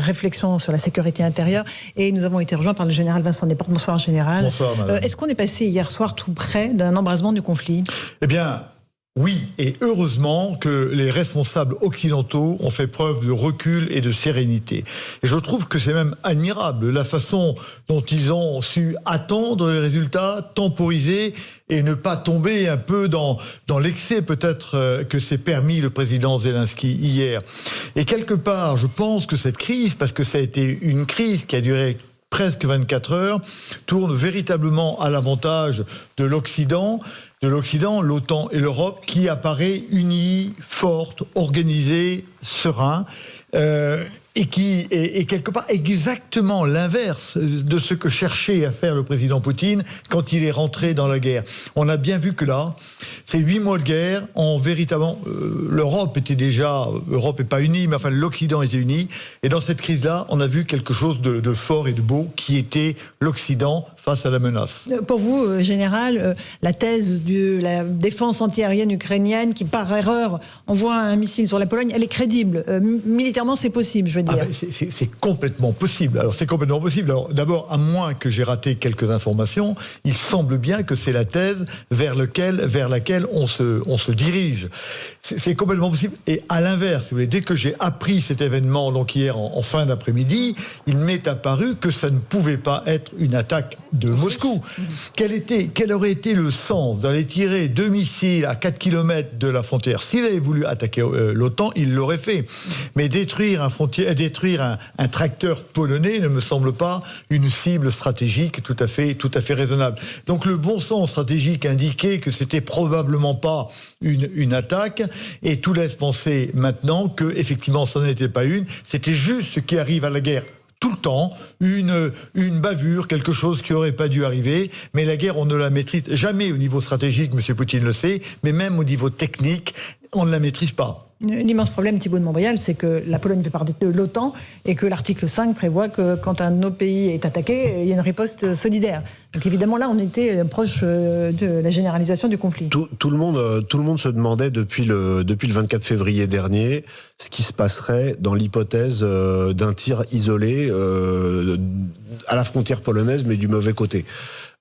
réflexion sur la sécurité intérieure. Et nous avons été rejoints par le général Vincent Desportes. Bonsoir, général. Bonsoir, madame. Est-ce qu'on est passé hier soir tout près d'un embrasement du conflit? Eh bien, oui, et heureusement que les responsables occidentaux ont fait preuve de recul et de sérénité. Et je trouve que c'est même admirable la façon dont ils ont su attendre les résultats, temporiser et ne pas tomber un peu dans l'excès peut-être que s'est permis le président Zelensky hier. Et quelque part, je pense que cette crise, parce que ça a été une crise qui a duré presque 24 heures, tourne véritablement à l'avantage de l'Occident, l'OTAN et l'Europe, qui apparaît unie, forte, organisée, serein, et qui est quelque part exactement l'inverse de ce que cherchait à faire le président Poutine quand il est rentré dans la guerre. On a bien vu que là, ces 8 mois de guerre ont véritablement... l'Europe était déjà... L'Europe n'est pas unie, mais enfin l'Occident était uni. Et dans cette crise-là, on a vu quelque chose de fort et de beau qui était l'Occident face à la menace. Pour vous, général, la thèse de la défense antiaérienne ukrainienne qui, par erreur, envoie un missile sur la Pologne, elle est crédible. Militairement, c'est possible, je veux dire. Ah ben, c'est complètement possible. Alors, c'est complètement possible. Alors, d'abord, à moins que j'ai raté quelques informations, il semble bien que c'est la thèse vers laquelle on se dirige. C'est complètement possible. Et à l'inverse, si vous voulez, dès que j'ai appris cet événement, donc hier en fin d'après-midi, il m'est apparu que ça ne pouvait pas être une attaque de Moscou. Quel aurait été le sens d'aller tirer 2 missiles à 4 km de la frontière? S'il avait voulu attaquer l'OTAN, il l'aurait fait. Mais détruire un tracteur polonais ne me semble pas une cible stratégique tout à fait raisonnable. Donc le bon sens stratégique indiquait que c'était probablement pas une attaque, et tout laisse penser maintenant que effectivement ça n'était pas une, c'était juste ce qui arrive à la guerre tout le temps, une bavure, quelque chose qui n'aurait pas dû arriver. Mais la guerre, on ne la maîtrise jamais au niveau stratégique, M. Poutine le sait, mais même au niveau technique, on ne la maîtrise pas. L'immense problème, Thibault de Montbrial, c'est que la Pologne fait partie de l'OTAN et que l'article 5 prévoit que quand un de nos pays est attaqué, il y a une riposte solidaire. Donc évidemment, là, on était proche de la généralisation du conflit. Tout le monde se demandait depuis le 24 février dernier ce qui se passerait dans l'hypothèse d'un tir isolé à la frontière polonaise, mais du mauvais côté.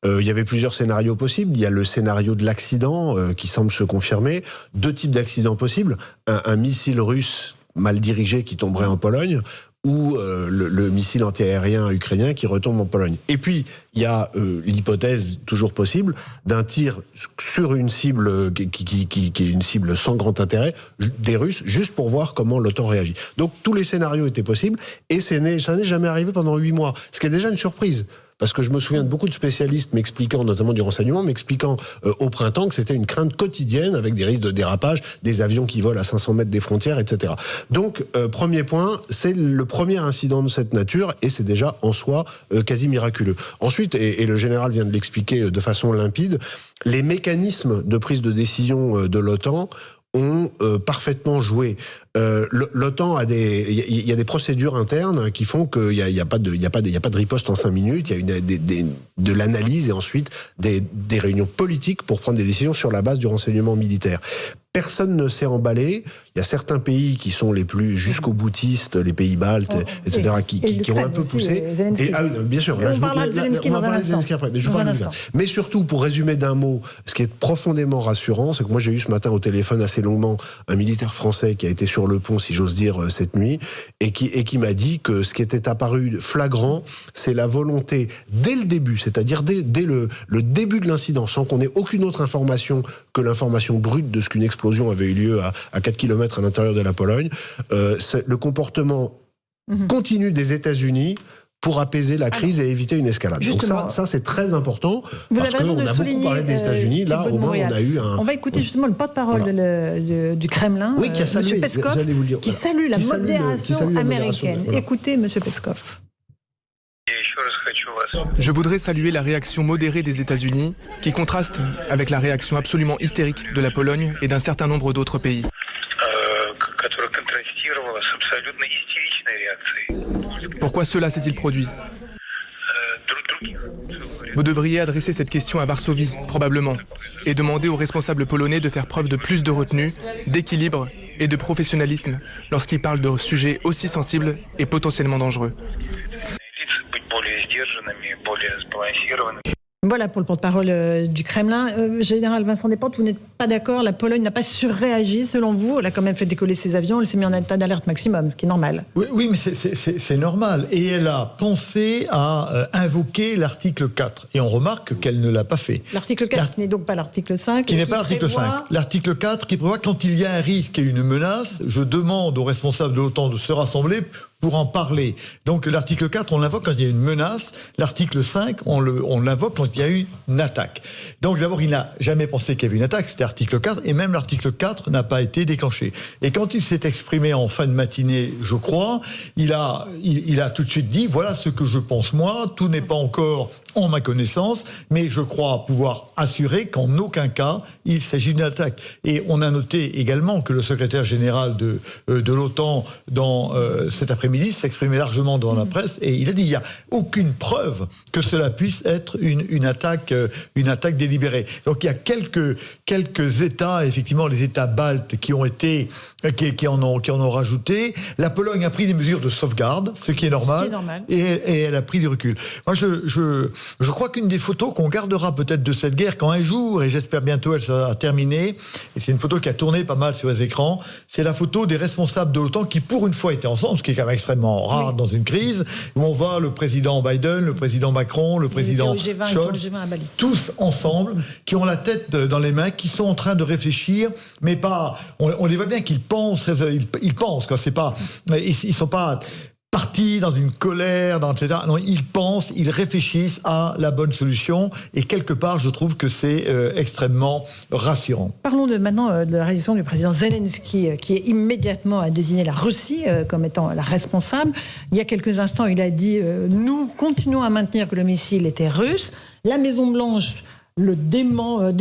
Il y avait plusieurs scénarios possibles. Il y a le scénario de l'accident qui semble se confirmer. 2 types d'accidents possibles. Un missile russe mal dirigé qui tomberait en Pologne, ou le missile antiaérien ukrainien qui retombe en Pologne. Et puis, il y a l'hypothèse toujours possible d'un tir sur une cible qui est une cible sans grand intérêt des Russes, juste pour voir comment l'OTAN réagit. Donc, tous les scénarios étaient possibles, et ça n'est jamais arrivé pendant 8 mois. Ce qui est déjà une surprise. Parce que je me souviens de beaucoup de spécialistes m'expliquant, notamment du renseignement, m'expliquant au printemps que c'était une crainte quotidienne avec des risques de dérapage, des avions qui volent à 500 mètres des frontières, etc. Donc, premier point, c'est le premier incident de cette nature, et c'est déjà en soi quasi miraculeux. Ensuite, et le général vient de l'expliquer de façon limpide, les mécanismes de prise de décision de l'OTAN ont parfaitement joué. L'OTAN il y a des procédures internes qui font qu'il y a pas de riposte en 5 minutes. Il y a de l'analyse et ensuite des réunions politiques pour prendre des décisions sur la base du renseignement militaire. Personne ne s'est emballé. Il y a certains pays qui sont les plus jusqu'au boutistes, les pays baltes, etc., qui ont un peu poussé. Bien sûr. On parlera de Zelensky dans un instant. Mais surtout, pour résumer d'un mot, ce qui est profondément rassurant, c'est que moi j'ai eu ce matin au téléphone assez longuement un militaire français qui a été sur le pont, si j'ose dire, cette nuit, et qui m'a dit que ce qui était apparu flagrant, c'est la volonté, dès le début, c'est-à-dire dès le début de l'incident, sans qu'on ait aucune autre information que l'information brute de ce qu'une explosion avait eu lieu à 4 km à l'intérieur de la Pologne, le comportement continu des États-Unis pour apaiser la crise et éviter une escalade. Justement, donc ça c'est très important, parce qu'on a beaucoup parlé des États-Unis, là au moins on a eu un... On va écouter justement le porte-parole du Kremlin, qui a salué, M. Peskov, qui salue la modération américaine. Écoutez M. Peskov. Je voudrais saluer la réaction modérée des États-Unis, qui contraste avec la réaction absolument hystérique de la Pologne et d'un certain nombre d'autres pays. Pourquoi cela s'est-il produit ? Vous devriez adresser cette question à Varsovie, probablement, et demander aux responsables polonais de faire preuve de plus de retenue, d'équilibre et de professionnalisme lorsqu'il parle de sujets aussi sensibles et potentiellement dangereux. Voilà pour le porte-parole du Kremlin. Général Vincent Desportes, vous n'êtes pas d'accord? La Pologne n'a pas surréagi selon vous? Elle a quand même fait décoller ses avions, elle s'est mise en état d'alerte maximum, ce qui est normal. Oui, mais c'est normal. Et elle a pensé à invoquer l'article 4. Et on remarque qu'elle ne l'a pas fait. L'article 4 qui n'est donc pas l'article 5. Qui n'est pas l'article 5. L'article 4 qui prévoit quand il y a un risque et une menace, je demande aux responsables de l'OTAN de se rassembler pour en parler. Donc l'article 4, on l'invoque quand il y a une menace. L'article 5, on l'invoque quand il y a eu une attaque. Donc d'abord, il n'a jamais pensé qu'il y avait une attaque, c'était l'article 4, et même l'article 4 n'a pas été déclenché. Et quand il s'est exprimé en fin de matinée, je crois, il a tout de suite dit, voilà ce que je pense moi, tout n'est pas encore en ma connaissance, mais je crois pouvoir assurer qu'en aucun cas, il s'agit d'une attaque. Et on a noté également que le secrétaire général de l'OTAN, dans cet après-midi, s'exprimait largement dans la presse, et il a dit il n'y a aucune preuve que cela puisse être une attaque délibérée. Donc il y a quelques États, effectivement les États baltes, qui en ont rajouté. La Pologne a pris des mesures de sauvegarde, ce qui est normal. Et elle a pris du recul. Moi, je crois qu'une des photos qu'on gardera peut-être de cette guerre, quand un jour, et j'espère bientôt elle sera terminée, et c'est une photo qui a tourné pas mal sur les écrans, c'est la photo des responsables de l'OTAN qui, pour une fois, étaient ensemble, ce qui est quand même extrêmement rare dans une crise, où on voit le président Biden, le président Macron, le président Scholz, tous ensemble, qui ont la tête dans les mains, qui sont en train de réfléchir, mais pas... On les voit bien qu'ils pensent, quoi. C'est pas... Ils sont pas... partis dans une colère, etc. Non, ils pensent, ils réfléchissent à la bonne solution, et quelque part, je trouve que c'est extrêmement rassurant. Parlons maintenant de la réaction du président Zelensky, qui est immédiatement à désigner la Russie comme étant la responsable. Il y a quelques instants, il a dit « Nous continuons à maintenir que le missile était russe ». La Maison-Blanche le dément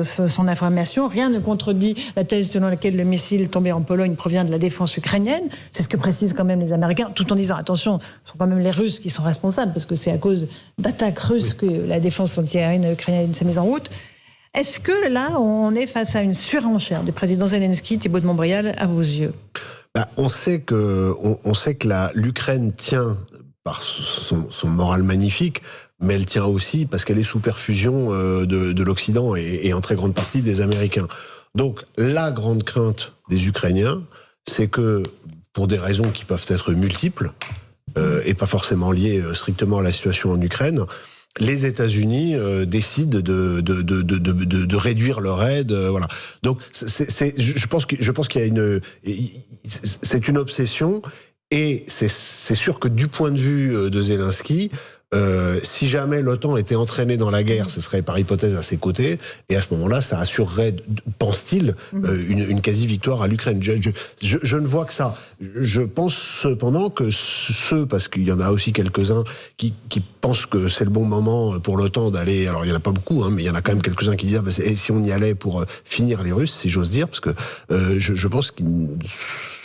son information. Rien ne contredit la thèse selon laquelle le missile tombé en Pologne provient de la défense ukrainienne. C'est ce que précisent quand même les Américains, tout en disant attention, ce sont quand même les Russes qui sont responsables, parce que c'est à cause d'attaques russes que la défense antiaérienne ukrainienne s'est mise en route. Est-ce que là, on est face à une surenchère du président Zelensky, Thibault de Montbrial, à vos yeux? On sait que l'Ukraine tient par son moral magnifique, mais elle tient aussi parce qu'elle est sous perfusion de l'Occident et en très grande partie des Américains. Donc la grande crainte des Ukrainiens, c'est que, pour des raisons qui peuvent être multiples, et pas forcément liées strictement à la situation en Ukraine, les États-Unis décident de réduire leur aide, voilà. Donc je pense qu'il y a c'est une obsession, et c'est sûr que du point de vue de Zelensky, si jamais l'OTAN était entraînée dans la guerre, ce serait par hypothèse à ses côtés, et à ce moment-là, ça assurerait, pense-t-il, une quasi-victoire à l'Ukraine. Je ne vois que ça. Je pense cependant que parce qu'il y en a aussi quelques-uns qui pensent que c'est le bon moment pour l'OTAN d'aller, alors il n'y en a pas beaucoup, mais il y en a quand même quelques-uns qui disent si on y allait pour finir les Russes, si j'ose dire, parce que je pense qu'ils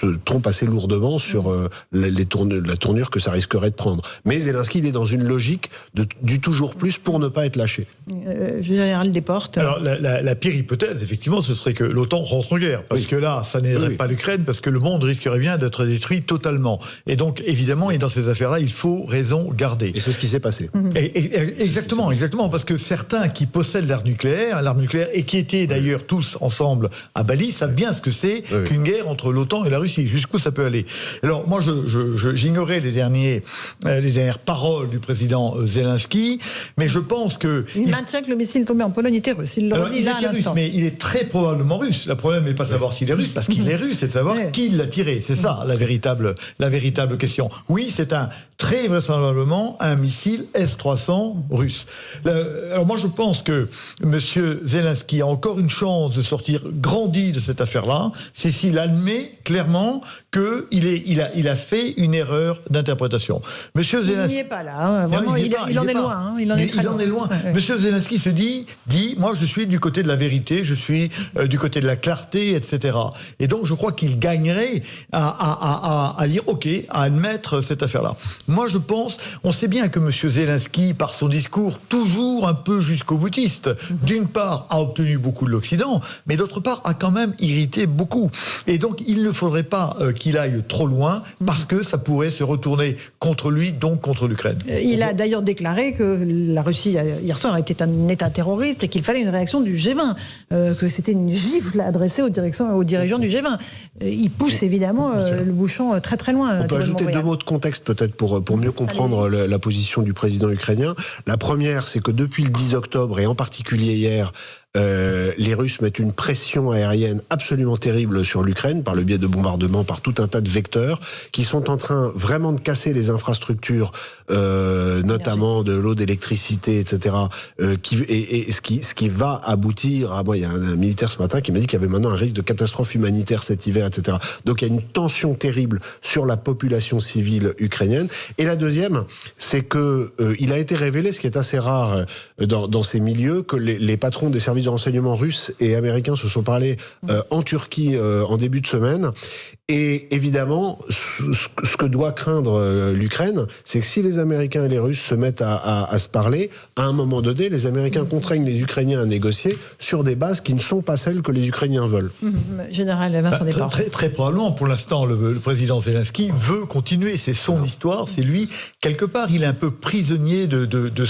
se trompent assez lourdement sur la tournure que ça risquerait de prendre. Mais Zelensky, il est dans une logique du toujours plus pour ne pas être lâché. Général Desportes. Alors la pire hypothèse, effectivement, ce serait que l'OTAN rentre en guerre, parce que là, ça n'aiderait pas l'Ukraine, parce que le monde risquerait bien d'être détruit totalement. Et donc, évidemment, et dans ces affaires-là, il faut raison garder. Et c'est ce qui s'est passé. Exactement, parce que certains qui possèdent l'arme nucléaire, et qui étaient d'ailleurs tous ensemble à Bali, savent bien ce que c'est qu'une guerre entre l'OTAN et la Russie, jusqu'où ça peut aller. Alors moi, j'ignorais les dernières paroles du président Zelensky, mais je pense que... Il maintient que le missile tombé en Pologne était russe, il le dit là à l'instant. Mais il est très probablement russe. Le problème n'est pas de savoir s'il est russe, parce qu'il est russe, c'est de savoir qui l'a tiré. C'est ça la véritable question. Oui, c'est très vraisemblablement un missile S-300 russe. Alors moi, je pense que M. Zelensky a encore une chance de sortir grandi de cette affaire-là, c'est s'il admet clairement qu'il a fait une erreur d'interprétation. Monsieur Zelensky... Il n'y est pas là. vraiment, il en est loin. Hein, il en est loin. Ouais. Monsieur Zelensky se dit, moi je suis du côté de la vérité, je suis du côté de la clarté, etc. Et donc je crois qu'il gagnerait à dire ok, à admettre cette affaire-là. Moi je pense, on sait bien que monsieur Zelensky, par son discours toujours un peu jusqu'au boutiste, d'une part a obtenu beaucoup de l'Occident, mais d'autre part a quand même irrité beaucoup. Et donc il ne faudrait pas qu'il aille trop loin, parce que ça pourrait se retourner contre lui, donc contre l'Ukraine. Il a d'ailleurs déclaré que la Russie, hier soir, était un État terroriste et qu'il fallait une réaction du G20, que c'était une gifle adressée aux dirigeants du G20. Il pousse évidemment le bouchon très très loin. On peut ajouter 2 mots de contexte peut-être pour mieux comprendre la position du président ukrainien. La première, c'est que depuis le 10 octobre, et en particulier hier, les Russes mettent une pression aérienne absolument terrible sur l'Ukraine par le biais de bombardements, par tout un tas de vecteurs qui sont en train vraiment de casser les infrastructures, notamment de l'eau, d'électricité, etc. Ce qui va aboutir à... Moi, il y a un militaire ce matin qui m'a dit qu'il y avait maintenant un risque de catastrophe humanitaire cet hiver, etc. Donc il y a une tension terrible sur la population civile ukrainienne. Et la deuxième, c'est que il a été révélé, ce qui est assez rare dans ces milieux, que les patrons des services de renseignement russes et américains se sont parlé en Turquie en début de semaine. Et évidemment, ce que doit craindre l'Ukraine, c'est que si les Américains et les Russes se mettent à se parler, à un moment donné, les Américains contraignent les Ukrainiens à négocier sur des bases qui ne sont pas celles que les Ukrainiens veulent. Général Vincent Desport. Très probablement, pour l'instant, le président Zelensky veut continuer. C'est son histoire, c'est lui. Quelque part, il est un peu prisonnier de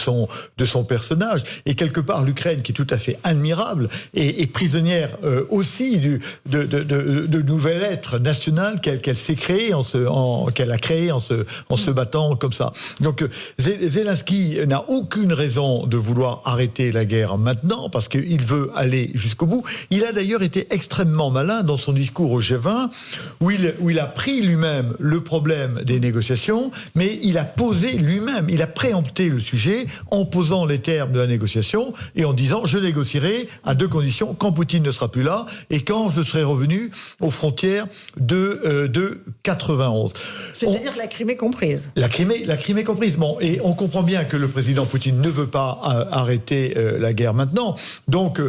son personnage. Et quelque part, l'Ukraine, qui est tout à fait admirable, est prisonnière aussi de nouvel être national qu'elle s'est créé qu'elle a créé en se battant comme ça. Donc Zelensky n'a aucune raison de vouloir arrêter la guerre maintenant parce qu'il veut aller jusqu'au bout. Il a d'ailleurs été extrêmement malin dans son discours au G20 où il a pris lui-même le problème des négociations, mais il a posé lui-même, il a préempté le sujet en posant les termes de la négociation et en disant je négocierai à 2 conditions, quand Poutine ne sera plus là et quand je serai revenu aux frontières de 91. C'est-à-dire la Crimée comprise. La Crimée comprise. Bon, et on comprend bien que le président Poutine ne veut pas arrêter la guerre maintenant. Donc,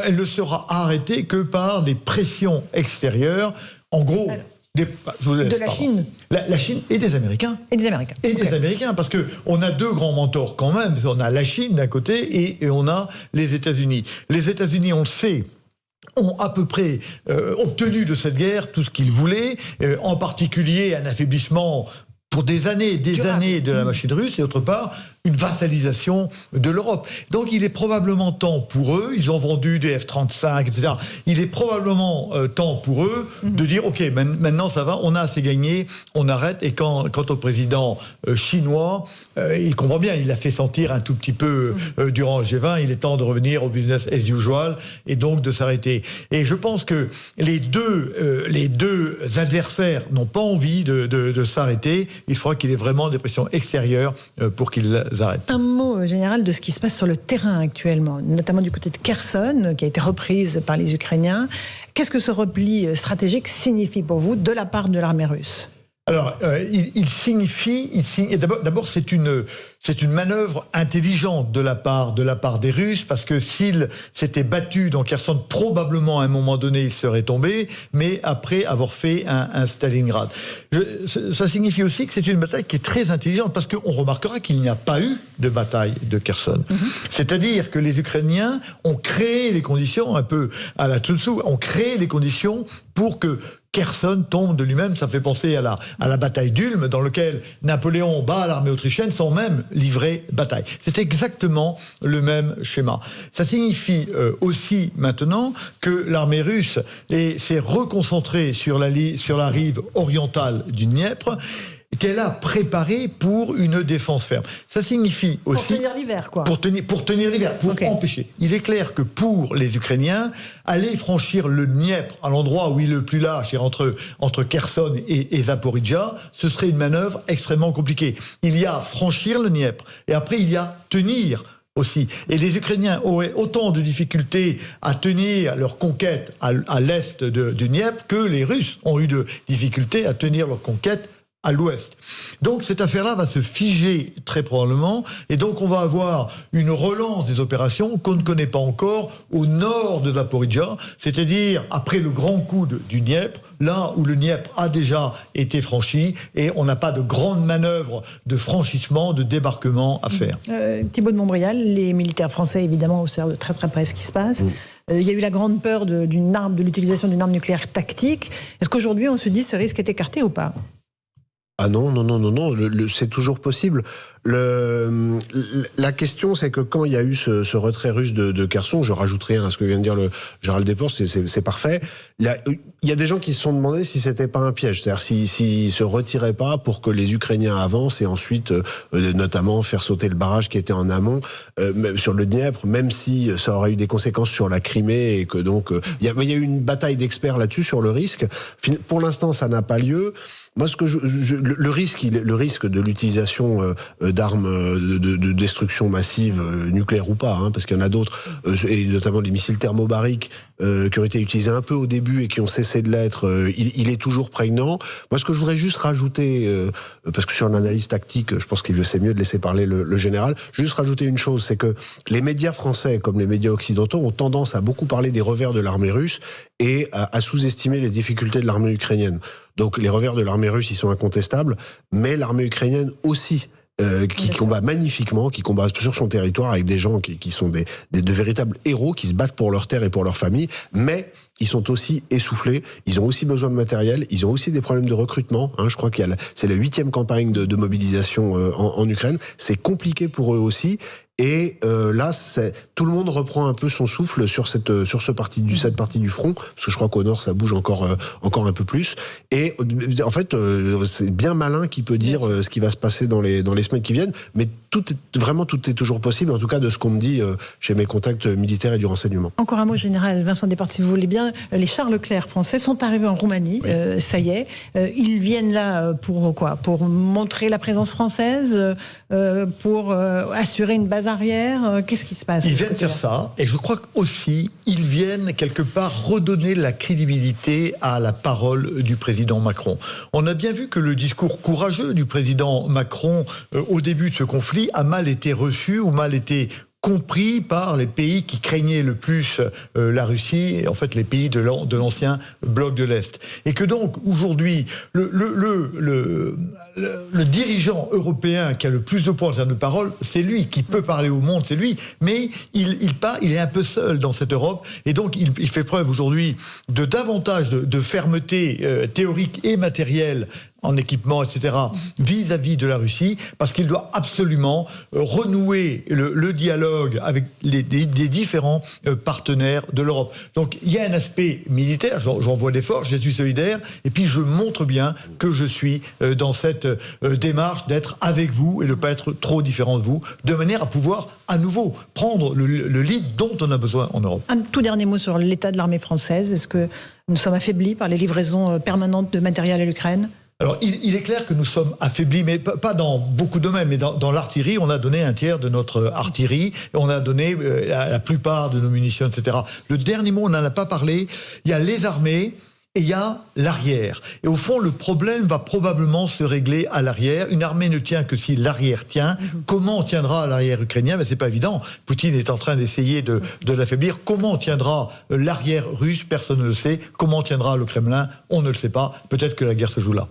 elle ne sera arrêtée que par des pressions extérieures. En gros... de la Chine. La Chine et des Américains. Et des Américains. Et des Américains, parce qu'on a 2 grands mentors quand même. On a la Chine d'un côté et on a les États-Unis. Les États-Unis, on le sait, ont à peu près obtenu de cette guerre tout ce qu'ils voulaient, en particulier un affaiblissement pour des années de la machine russe, et d'autre part, une vassalisation de l'Europe. Donc il est probablement temps pour eux, ils ont vendu des F-35, etc., il est probablement temps pour eux de dire, ok, maintenant ça va, on a assez gagné, on arrête. Et quant au président chinois, il comprend bien, il l'a fait sentir un tout petit peu durant le G20, il est temps de revenir au business as usual, et donc de s'arrêter. Et je pense que les deux adversaires n'ont pas envie de s'arrêter. Il faudra qu'il y ait vraiment des pressions extérieures pour qu'ils arrêtent. Un mot général de ce qui se passe sur le terrain actuellement, notamment du côté de Kherson, qui a été reprise par les Ukrainiens. Qu'est-ce que ce repli stratégique signifie pour vous de la part de l'armée russe ? Alors, il signifie d'abord c'est une manœuvre intelligente de la part des Russes, parce que s'ils s'étaient battus dans Kherson, probablement à un moment donné ils seraient tombés, mais après avoir fait un Stalingrad. Ça signifie aussi que c'est une bataille qui est très intelligente, parce qu'on remarquera qu'il n'y a pas eu de bataille de Kherson. C'est-à-dire que les Ukrainiens ont créé les conditions, un peu à la Tzu, ont créé les conditions pour que Kherson tombe de lui-même. Ça fait penser à la bataille d'Ulm, dans laquelle Napoléon bat l'armée autrichienne sans même livrer bataille. C'est exactement le même schéma. Ça signifie aussi maintenant que l'armée russe s'est reconcentrée sur la rive orientale du Dniepr, qu'elle a préparé pour une défense ferme. Ça signifie aussi... Pour tenir l'hiver, quoi. Pour tenir l'hiver, pour empêcher. Il est clair que pour les Ukrainiens, aller franchir le Dniepr, à l'endroit où il est le plus large, entre Kherson et Zaporizhzhia, ce serait une manœuvre extrêmement compliquée. Il y a franchir le Dniepr, et après il y a tenir aussi. Et les Ukrainiens auraient autant de difficultés à tenir leur conquête à l'est du Dniepr que les Russes ont eu de difficultés à tenir leur conquête à l'ouest. Donc cette affaire-là va se figer très probablement, et donc on va avoir une relance des opérations qu'on ne connaît pas encore au nord de Zaporijjia, c'est-à-dire après le grand coude du Dniepr, là où le Dniepr a déjà été franchi, et on n'a pas de grande manœuvre de franchissement, de débarquement à faire. Thibault de Montbrial, les militaires français évidemment observent de très très près ce qui se passe. Il y a eu la grande peur de l'utilisation d'une arme nucléaire tactique. Est-ce qu'aujourd'hui on se dit ce risque est écarté ou pas ? Ah non, c'est toujours possible. La question, c'est que quand il y a eu ce retrait russe de Kherson, je rajouterai à ce que vient de dire le général Desportes, c'est parfait. Il y a des gens qui se sont demandé si c'était pas un piège, c'est-à-dire s'ils se retiraient pas pour que les Ukrainiens avancent et ensuite, notamment, faire sauter le barrage qui était en amont sur le Dniepr, même si ça aurait eu des conséquences sur la Crimée et que donc il y a eu une bataille d'experts là-dessus sur le risque. Pour l'instant, ça n'a pas lieu. Moi, le risque de l'utilisation d'armes de destruction massive, nucléaire ou pas, parce qu'il y en a d'autres, et notamment les missiles thermobariques qui ont été utilisés un peu au début et qui ont cessé de l'être, il est toujours prégnant. Moi, ce que je voudrais juste rajouter, parce que sur l'analyse tactique, je pense qu'il c'est mieux de laisser parler le général, juste rajouter une chose, c'est que les médias français, comme les médias occidentaux, ont tendance à beaucoup parler des revers de l'armée russe et à sous-estimer les difficultés de l'armée ukrainienne. Donc les revers de l'armée russe, ils sont incontestables, mais l'armée ukrainienne aussi, qui combat magnifiquement, qui combat sur son territoire avec des gens qui sont de véritables héros, qui se battent pour leur terre et pour leur famille, mais ils sont aussi essoufflés, ils ont aussi besoin de matériel, ils ont aussi des problèmes de recrutement. Je crois c'est la 8e campagne de mobilisation en Ukraine. C'est compliqué pour eux aussi. Et là, tout le monde reprend un peu son souffle sur cette partie du front, parce que je crois qu'au nord, ça bouge encore un peu plus. Et en fait, c'est bien malin qui peut dire ce qui va se passer dans les semaines qui viennent, mais tout est toujours possible, en tout cas de ce qu'on me dit chez mes contacts militaires et du renseignement. Encore un mot général, Vincent Desportes, si vous voulez bien. Les chars Leclerc français sont arrivés en Roumanie, oui. Ça y est. Ils viennent là pour quoi ? Pour montrer la présence française, pour assurer une base arrière. Qu'est-ce qui se passe ? Ils viennent faire ça, et je crois aussi ils viennent quelque part redonner la crédibilité à la parole du président Macron. On a bien vu que le discours courageux du président Macron au début de ce conflit a mal été reçu ou mal été compris par les pays qui craignaient le plus la Russie, et en fait les pays de l'ancien bloc de l'Est. Et que donc aujourd'hui, le dirigeant européen qui a le plus de poids de parole, c'est lui qui peut parler au monde, c'est lui, mais il est un peu seul dans cette Europe, et donc il fait preuve aujourd'hui de davantage de fermeté théorique et matérielle en équipement, etc., vis-à-vis de la Russie, parce qu'il doit absolument renouer le dialogue avec les différents partenaires de l'Europe. Donc il y a un aspect militaire, j'en vois l'effort, je suis solidaire, et puis je montre bien que je suis dans cette démarche d'être avec vous et de ne pas être trop différent de vous, de manière à pouvoir à nouveau prendre le lead dont on a besoin en Europe. Un tout dernier mot sur l'état de l'armée française. Est-ce que nous sommes affaiblis par les livraisons permanentes de matériel à l'Ukraine ? Alors, il est clair que nous sommes affaiblis, mais pas dans beaucoup de domaines, mais dans l'artillerie, on a donné un tiers de notre artillerie, et on a donné la plupart de nos munitions, etc. Le dernier mot, on n'en a pas parlé, il y a les armées, et il y a l'arrière. Et au fond, le problème va probablement se régler à l'arrière. Une armée ne tient que si l'arrière tient. Comment on tiendra à l'arrière ukrainien ? C'est pas évident. Poutine est en train d'essayer de l'affaiblir. Comment on tiendra l'arrière russe ? Personne ne le sait. Comment on tiendra le Kremlin ? On ne le sait pas. Peut-être que la guerre se joue là.